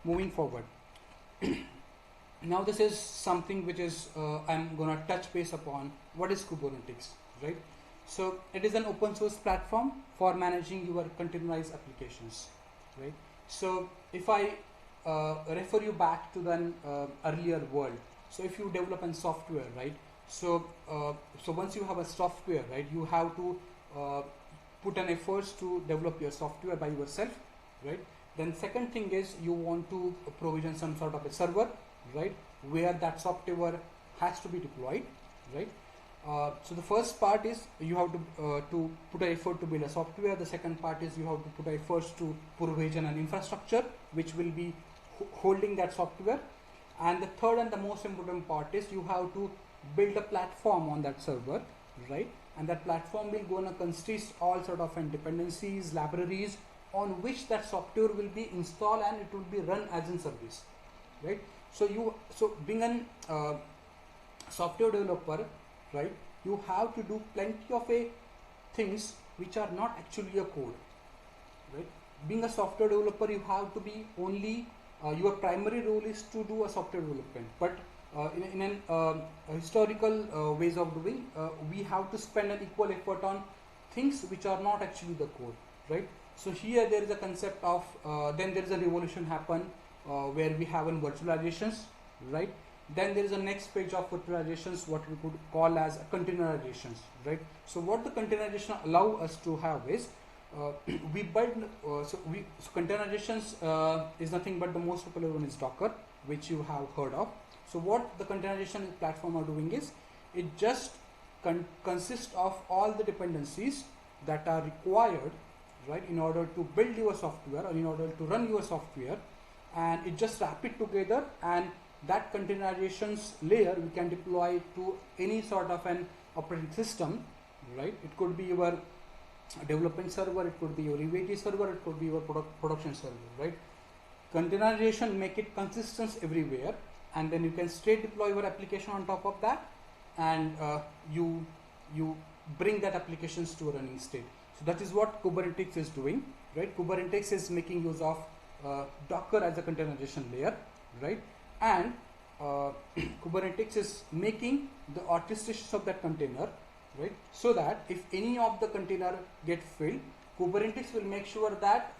moving forward. Now this is something which is I'm gonna touch base upon. What is Kubernetes, right? So it is an open source platform for managing your containerized applications, right? So if I refer you back to the earlier world, so if you develop a software, right? So once you have a software, right, you have to put an efforts to develop your software by yourself, right? Then second thing is you want to provision some sort of a server, right, where that software has to be deployed, right? So the first part is you have to put an effort to build a software. The second part is you have to put an efforts to provision an infrastructure which will be holding that software. And the third and the most important part is you have to build a platform on that server, right? And that platform will gonna consist all sort of dependencies, libraries on which that software will be installed and it will be run as in service, right? So being a software developer, right, you have to do plenty of things which are not actually a code, right? Being a software developer, you have to be only your primary role is to do a software development, but in an historical ways of doing, we have to spend an equal effort on things which are not actually the code, right? So here there is a concept of then there is a revolution happen where we have in virtualizations, right? Then there is a next page of virtualizations, what we could call as containerizations, right? So what the containerization allow us to have is we build so containerizations is nothing but the most popular one is Docker, which you have heard of. So what the containerization platform are doing is it just consists of all the dependencies that are required, right, in order to build your software or in order to run your software, and it just wrap it together, and that containerizations layer we can deploy to any sort of an operating system, right? It could be your development server, it could be your UAT server, it could be your production server, right? Containerization make it consistent everywhere, and then you can straight deploy your application on top of that, and you bring that applications to a running state. So that is what Kubernetes is doing, right? Kubernetes is making use of Docker as a containerization layer, right? And Kubernetes is making the orchestration of that container, right? So that if any of the container get filled, Kubernetes will make sure that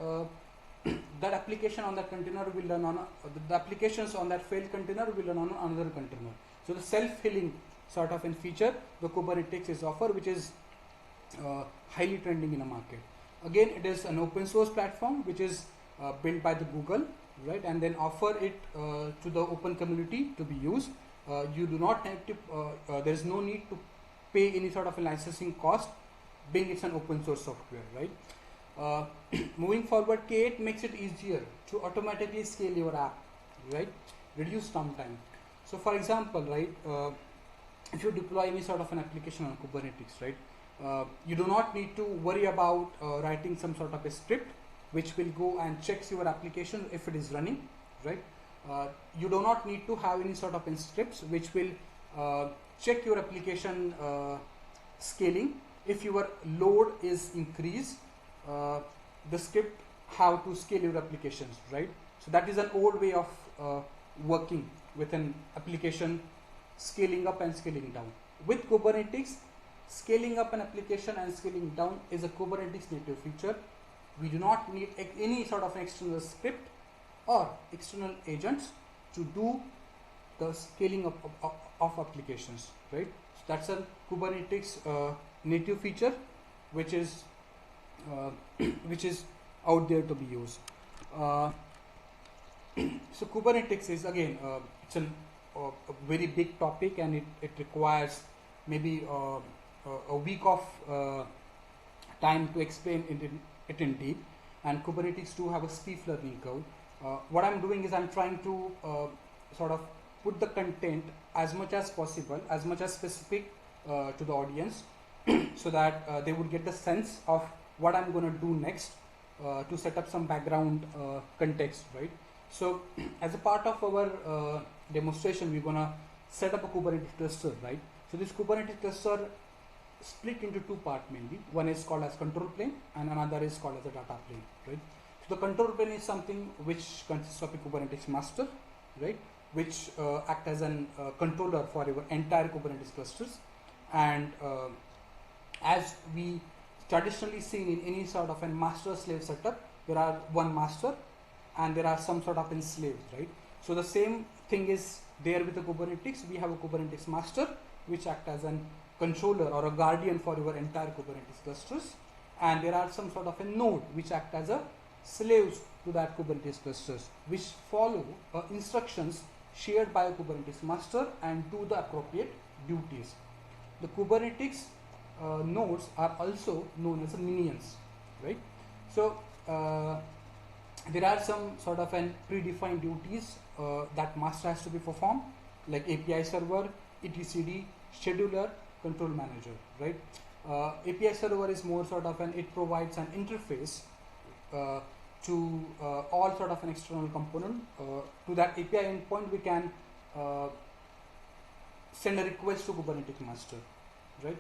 that application on that container will run on the applications on that failed container will run on another container. So the self-healing sort of a feature the Kubernetes is offer, which is highly trending in the market. Again, it is an open source platform which is built by the Google, right, and then offer it to the open community to be used. You do not have to there is no need to pay any sort of a licensing cost, being it's an open source software, right? Moving forward, K8 makes it easier to automatically scale your app, right? Reduce downtime. So for example, right, if you deploy any sort of an application on Kubernetes, right, you do not need to worry about writing some sort of a script which will go and checks your application if it is running, right? You do not need to have any sort of scripts which will check your application scaling. If your load is increased, the script how to scale your applications, right? So that is an old way of working with an application scaling up and scaling down. With Kubernetes, scaling up an application and scaling down is a Kubernetes native feature. We do not need any sort of external script or external agents to do the scaling of applications, right? So that's a Kubernetes native feature which is out there to be used. So Kubernetes is again it's a very big topic, and it requires maybe a week of time to explain it in deep. And Kubernetes do have a steep learning curve. What I'm doing is I'm trying to sort of put the content as much as possible, as much as specific to the audience, so that they would get the sense of what I'm going to do next to set up some background context, right? So as a part of our demonstration, we're going to set up a Kubernetes cluster, right? So this Kubernetes cluster split into two parts mainly. One is called as control plane and another is called as a data plane, right? The control plane is something which consists of a Kubernetes master, right, which act as an controller for your entire Kubernetes clusters. And as we traditionally seen in any sort of a master-slave setup, there are one master and there are some sort of enslaved, right? So the same thing is there with the Kubernetes. We have a Kubernetes master which act as an controller or a guardian for your entire Kubernetes clusters, and there are some sort of a node which act as a slaves to that Kubernetes clusters, which follow instructions shared by a Kubernetes master and do the appropriate duties. The Kubernetes nodes are also known as minions, right? So there are some sort of an predefined duties that master has to be performed, like API server, etcd, scheduler, control manager, right? API server is more sort of it provides an interface to all sort of an external component. To that API endpoint, we can send a request to Kubernetes master, right?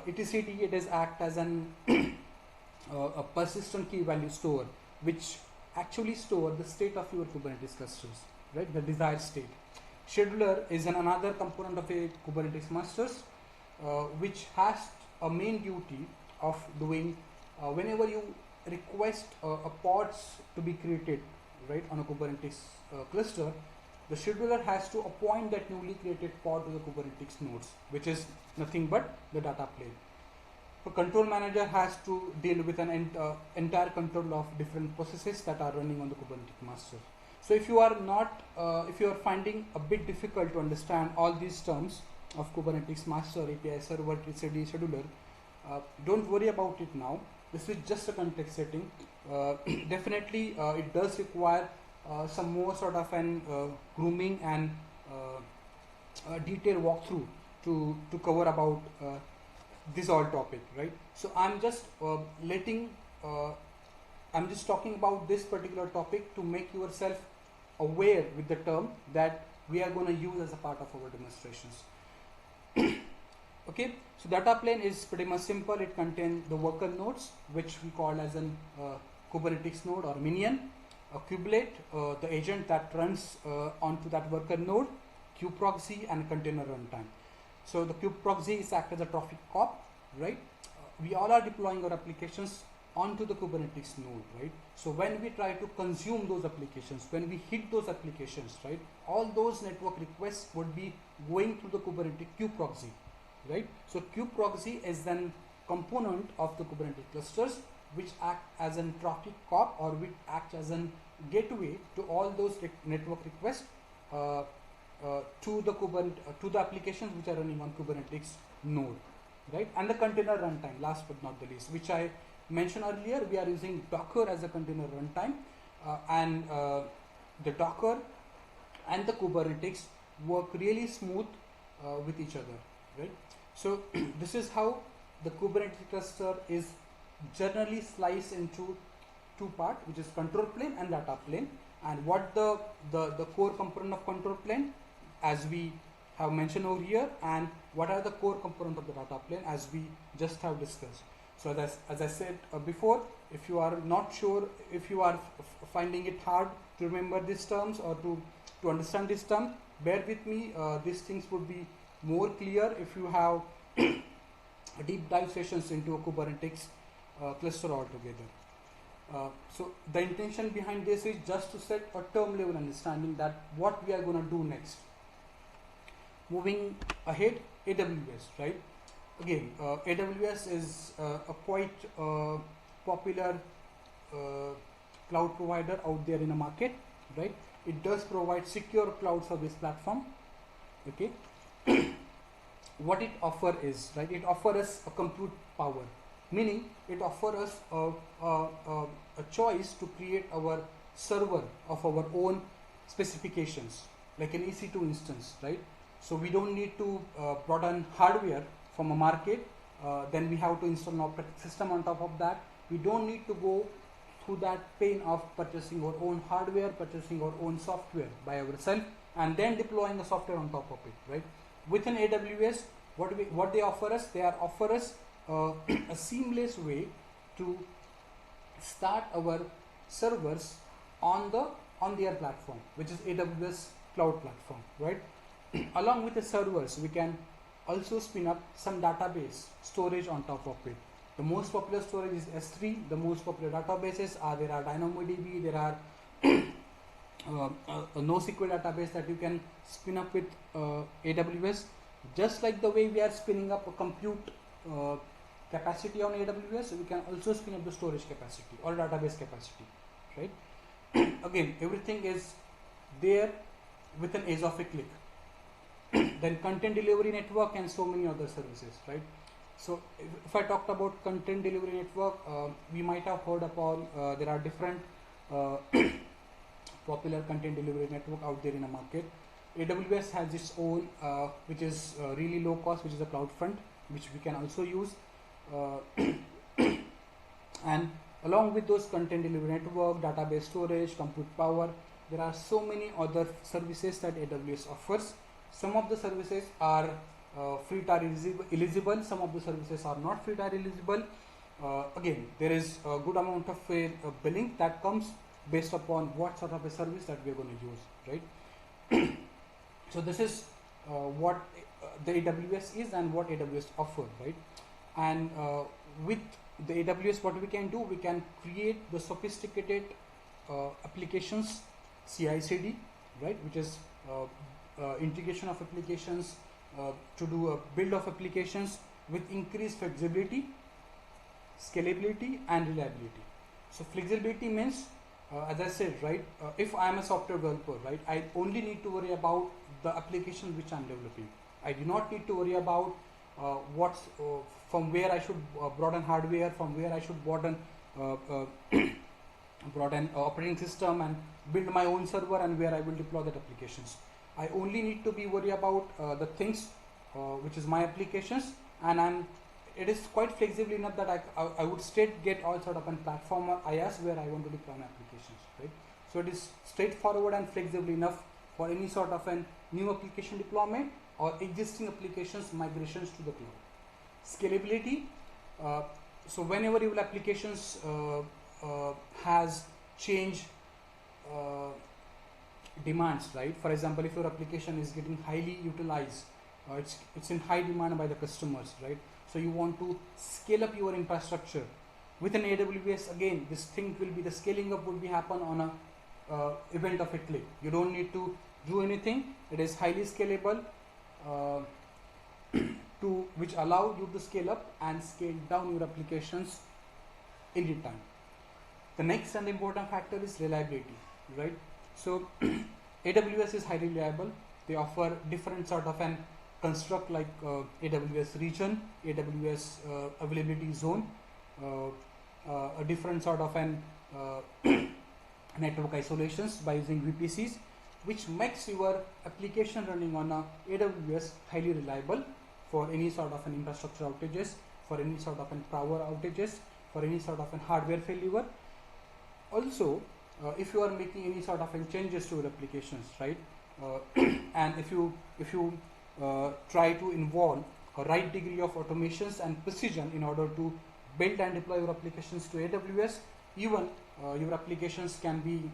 etcd, it is act as an a persistent key value store, which actually store the state of your Kubernetes clusters, right? The desired state. Scheduler is another component of a Kubernetes masters, which has a main duty of doing whenever you request a pods to be created, right, on a Kubernetes cluster, the scheduler has to appoint that newly created pod to the Kubernetes nodes, which is nothing but the data plane. The control manager has to deal with an entire control of different processes that are running on the Kubernetes master. So if you are not, if you are finding a bit difficult to understand all these terms of Kubernetes master, API server, etcd, scheduler, don't worry about it now. This is just a context setting. Definitely, it does require some more sort of an grooming and detailed walkthrough to cover about this all topic, right? So I'm just I'm just talking about this particular topic to make yourself aware with the term that we are going to use as a part of our demonstrations. Okay, so data plane is pretty much simple. It contains the worker nodes, which we call as an Kubernetes node or minion, a kubelet, the agent that runs onto that worker node, kubeproxy, and container runtime. So the kubeproxy is act as a traffic cop, right? We all are deploying our applications onto the Kubernetes node, right? So when we try to consume those applications, when we hit those applications, right, all those network requests would be going through the Kubernetes kubeproxy, right? So kubeproxy is then component of the Kubernetes clusters which act as a traffic cop or which act as a gateway to all those network requests to the applications which are running on Kubernetes node, right? And the container runtime, last but not the least, which I mentioned earlier, we are using Docker as a container runtime, and the Docker and the Kubernetes work really smooth with each other, right? So this is how the Kubernetes cluster is generally sliced into two parts, which is control plane and data plane, and what the core component of control plane, as we have mentioned over here, and what are the core components of the data plane, as we just have discussed. So as I said before, if you are not sure, if you are finding it hard to remember these terms or to understand this term, bear with me. These things would be more clear if you have deep dive sessions into a Kubernetes cluster altogether. So the intention behind this is just to set a term level understanding that what we are going to do next. Moving ahead, AWS, right? Again, AWS is a quite popular cloud provider out there in the market, right? It does provide secure cloud service platform. Okay. What it offers is, right, it offers us a compute power, meaning it offers us a choice to create our server of our own specifications, like an EC2 instance, right? So we don't need to broaden hardware from a market, then we have to install an operating system on top of that. We don't need to go through that pain of purchasing our own hardware, purchasing our own software by ourselves, and then deploying the software on top of it, right? Within AWS, what they offer us, they offer us a seamless way to start our servers on their platform, which is AWS cloud platform, right? Along with the servers, we can also spin up some database storage on top of it. The most popular storage is S3. The most popular databases are, there are DynamoDB, there are a NoSQL database that you can spin up with AWS. Just like the way we are spinning up a compute capacity on AWS, we can also spin up the storage capacity or database capacity, right? Again, everything is there with an edge of a click. Then content delivery network and so many other services, right? So if I talked about content delivery network, we might have heard upon there are different popular content delivery network out there in the market. AWS has its own, which is really low cost, which is a CloudFront, which we can also use. And along with those content delivery network, database storage, compute power, there are so many other services that AWS offers. Some of the services are free tier eligible, some of the services are not free tier eligible. Again, there is a good amount of billing that comes based upon what sort of a service that we are going to use, right? So this is what the AWS is and what AWS offers, right? And with the AWS, what we can do, we can create the sophisticated applications, CI/CD, right, which is integration of applications, to do a build of applications with increased flexibility, scalability and reliability. So flexibility means, as I said, right, if I am a software developer, right, I only need to worry about the application which I am developing. I do not need to worry about from where I should broaden hardware, from where I should broaden operating system and build my own server, and where I will deploy that applications. I only need to be worried about the things which is my applications, and it is quite flexible enough that I would straight get all sort of a platform or IaaS where I want to deploy my applications, right? So it is straightforward and flexible enough for any sort of a new application deployment or existing applications migrations to the cloud. Scalability, so whenever your applications has change demands, right? For example, if your application is getting highly utilized, it's in high demand by the customers, right? So you want to scale up your infrastructure with an AWS. Again, this thing will be, the scaling up would be happen on a event of a click. You don't need to do anything. It is highly scalable, to which allow you to scale up and scale down your applications anytime. The next and important factor is reliability, right? So AWS is highly reliable. They offer different sort of an construct like AWS region, AWS availability zone, a different sort of an network isolations by using VPCs, which makes your application running on a AWS highly reliable for any sort of an infrastructure outages, for any sort of an power outages, for any sort of an hardware failure. Also, if you are making any sort of changes to your applications, right, and if you try to involve a right degree of automations and precision in order to build and deploy your applications to AWS, even your applications can be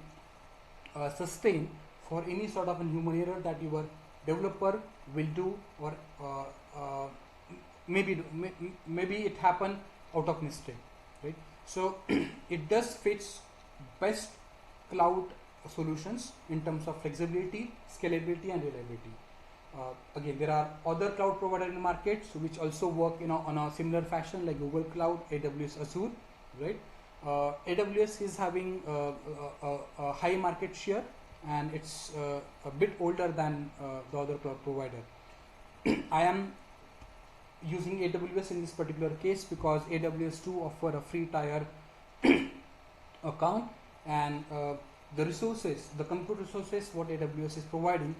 sustained for any sort of a human error that your developer will do, or maybe it happen out of mistake, right? So it does fits best cloud solutions in terms of flexibility, scalability and reliability. Again, there are other cloud providers in the market which also work on a similar fashion, like Google Cloud, AWS, Azure, right? AWS is having a high market share, and it's a bit older than the other cloud provider. I am using AWS in this particular case because AWS do offer a free tier account, and the resources, the compute resources what AWS is providing,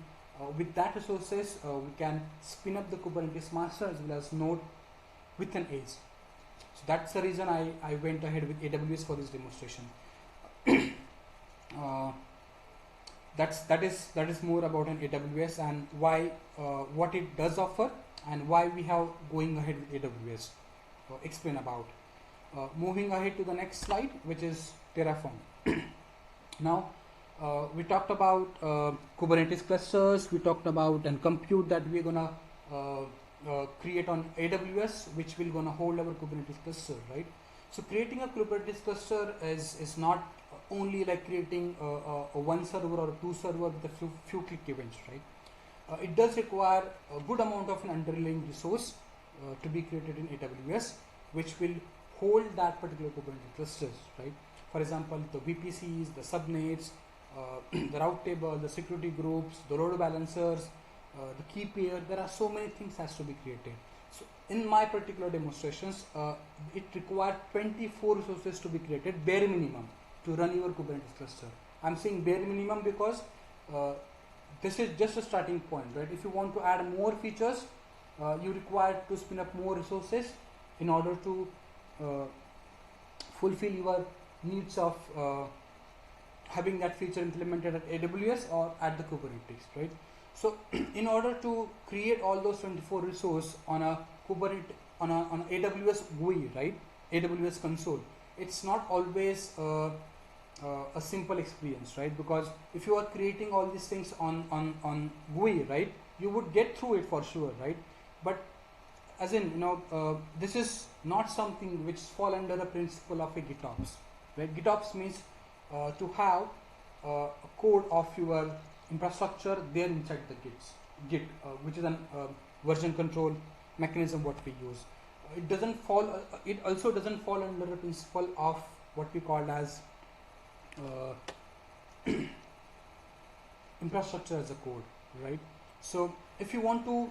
with that resources we can spin up the Kubernetes master as well as node with an edge. So that's the reason I went ahead with AWS for this demonstration. That is more about an AWS and why, what it does offer, and why we have going ahead with AWS. Explain about. Moving ahead to the next slide, which is Terraform. Now, we talked about Kubernetes clusters. We talked about and compute that we're gonna create on AWS, which will gonna hold our Kubernetes cluster, right? So creating a Kubernetes cluster is not only like creating a one server or a two server with a few click events, right? It does require a good amount of an underlying resource to be created in AWS, which will hold that particular Kubernetes clusters, right? For example, the VPCs, the subnets, the route table, the security groups, the load balancers, the key pair. There are so many things has to be created. So in my particular demonstrations, it required 24 resources to be created, bare minimum, to run your Kubernetes cluster. I'm saying bare minimum because this is just a starting point, right? If you want to add more features, you require to spin up more resources in order to fulfill your needs of having that feature implemented at AWS or at the Kubernetes, right? So in order to create all those 24 resources on a Kubernetes, on AWS GUI, right? AWS console, it's not always a simple experience, right? Because if you are creating all these things on GUI, right, you would get through it for sure, right? But as in, this is not something which fall under the principle of a GitOps, right? GitOps means to have a code of your infrastructure there inside the Git, which is a version control mechanism what we use. It doesn't fall. It also doesn't fall under the principle of what we call as infrastructure as a code, right? So if you want to,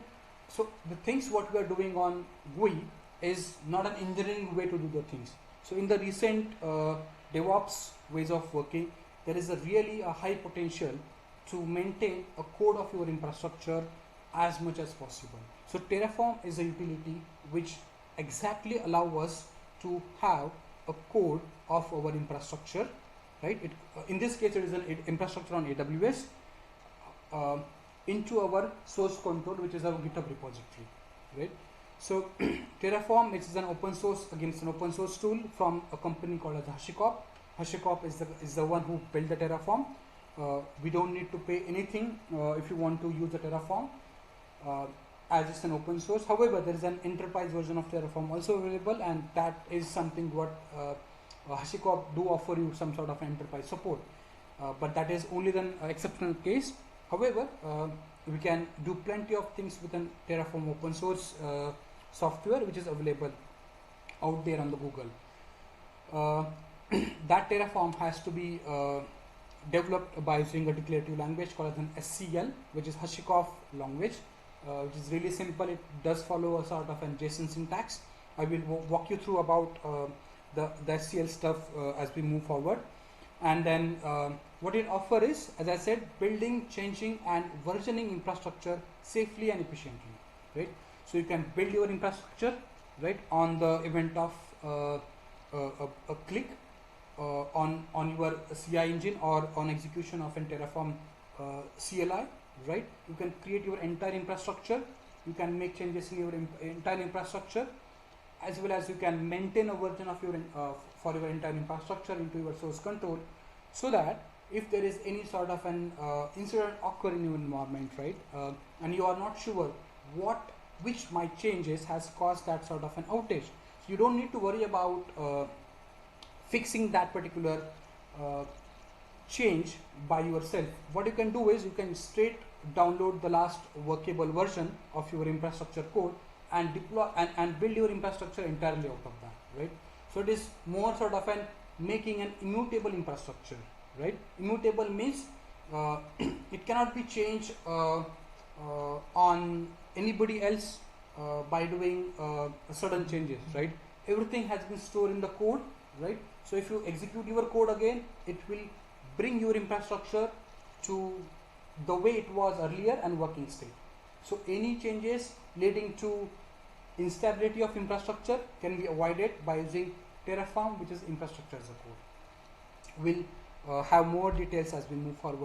so the things what we are doing on GUI is not an engineering way to do the things. So in the recent DevOps ways of working, there is a really a high potential to maintain a code of your infrastructure as much as possible. So Terraform is a utility which exactly allow us to have a code of our infrastructure, right? In this case, it is an infrastructure on AWS into our source control, which is our GitHub repository, right? So Terraform, which is an open source, again, it's an open source tool from a company called as HashiCorp. HashiCorp is the one who built the Terraform. We don't need to pay anything if you want to use the Terraform, as it's an open source. However, there is an enterprise version of Terraform also available, and that is something what HashiCorp do offer you some sort of enterprise support, but that is only an exceptional case. However, we can do plenty of things with an Terraform open source software which is available out there on the Google. That Terraform has to be developed by using a declarative language called an SCL, which is HashiCorp language, which is really simple. It does follow a sort of an JSON syntax. I will walk you through about the SCL stuff as we move forward. And then what it offers is, as I said, building, changing and versioning infrastructure safely and efficiently, right? So you can build your infrastructure, right, on the event of a click on your CI engine or on execution of a Terraform CLI, right? You can create your entire infrastructure, you can make changes in your entire infrastructure, as well as you can maintain a version of your for your entire infrastructure into your source control, so that if there is any sort of an incident occur in your environment, right, and you are not sure which might changes has caused that sort of an outage, so you don't need to worry about fixing that particular change by yourself. What you can do is you can straight download the last workable version of your infrastructure code and deploy and build your infrastructure entirely out of that, right? So it is more sort of an making an immutable infrastructure, right? Immutable means it cannot be changed on anybody else by doing certain changes, right? Everything has been stored in the code, right? So if you execute your code again, it will bring your infrastructure to the way it was earlier and working state. So any changes leading to instability of infrastructure can be avoided by using Terraform, which is infrastructure as a code. We'll have more details as we move forward.